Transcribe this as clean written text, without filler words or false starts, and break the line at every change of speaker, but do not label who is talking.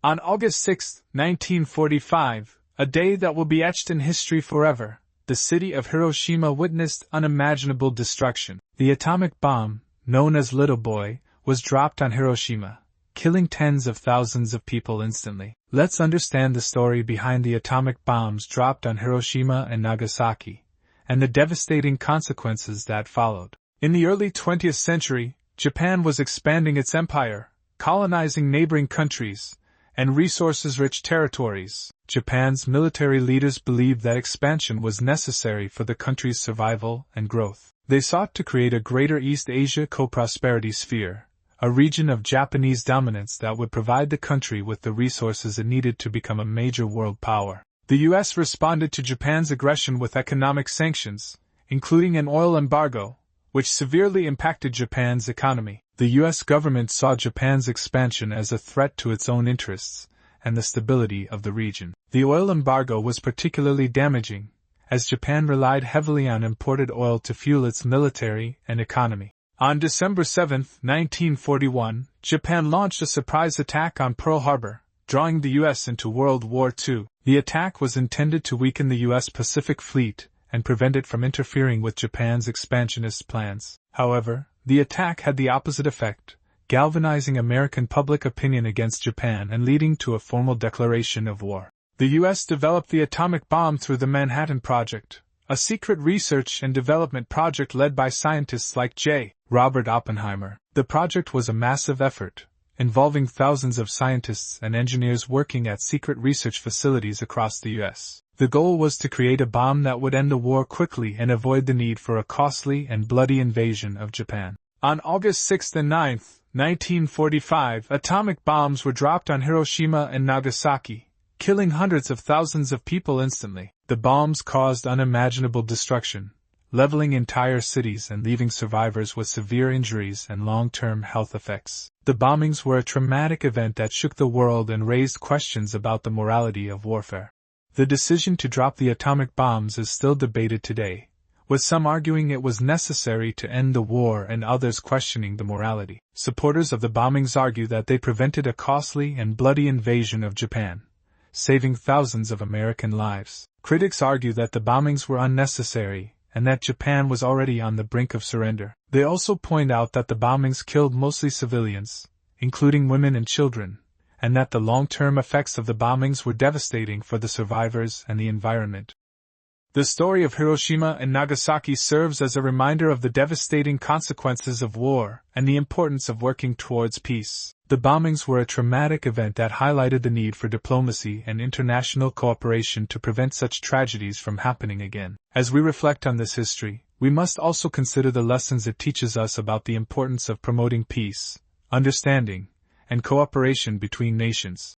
On August 6, 1945, a day that will be etched in history forever, the city of Hiroshima witnessed unimaginable destruction. The atomic bomb, known as Little Boy, was dropped on Hiroshima, killing tens of thousands of people instantly. Let's understand the story behind the atomic bombs dropped on Hiroshima and Nagasaki, and the devastating consequences that followed. In the early 20th century, Japan was expanding its empire, colonizing neighboring countries, and resources-rich territories. Japan's military leaders believed that expansion was necessary for the country's survival and growth. They sought to create a greater East Asia co-prosperity sphere, a region of Japanese dominance that would provide the country with the resources it needed to become a major world power. The U.S. responded to Japan's aggression with economic sanctions, including an oil embargo, which severely impacted Japan's economy. The U.S. government saw Japan's expansion as a threat to its own interests and the stability of the region. The oil embargo was particularly damaging, as Japan relied heavily on imported oil to fuel its military and economy. On December 7, 1941, Japan launched a surprise attack on Pearl Harbor, drawing the U.S. into World War II. The attack was intended to weaken the U.S. Pacific Fleet and prevent it from interfering with Japan's expansionist plans. However, the attack had the opposite effect, galvanizing American public opinion against Japan and leading to a formal declaration of war. The U.S. developed the atomic bomb through the Manhattan Project, a secret research and development project led by scientists like J. Robert Oppenheimer. The project was a massive effort, involving thousands of scientists and engineers working at secret research facilities across the U.S. The goal was to create a bomb that would end the war quickly and avoid the need for a costly and bloody invasion of Japan. On August 6 and 9, 1945, atomic bombs were dropped on Hiroshima and Nagasaki, killing hundreds of thousands of people instantly. The bombs caused unimaginable destruction, leveling entire cities and leaving survivors with severe injuries and long-term health effects. The bombings were a traumatic event that shook the world and raised questions about the morality of warfare. The decision to drop the atomic bombs is still debated today, with some arguing it was necessary to end the war and others questioning the morality. Supporters of the bombings argue that they prevented a costly and bloody invasion of Japan, saving thousands of American lives. Critics argue that the bombings were unnecessary and that Japan was already on the brink of surrender. They also point out that the bombings killed mostly civilians, including women and children, and that the long-term effects of the bombings were devastating for the survivors and the environment. The story of Hiroshima and Nagasaki serves as a reminder of the devastating consequences of war and the importance of working towards peace. The bombings were a traumatic event that highlighted the need for diplomacy and international cooperation to prevent such tragedies from happening again. As we reflect on this history, we must also consider the lessons it teaches us about the importance of promoting peace, understanding, and cooperation between nations.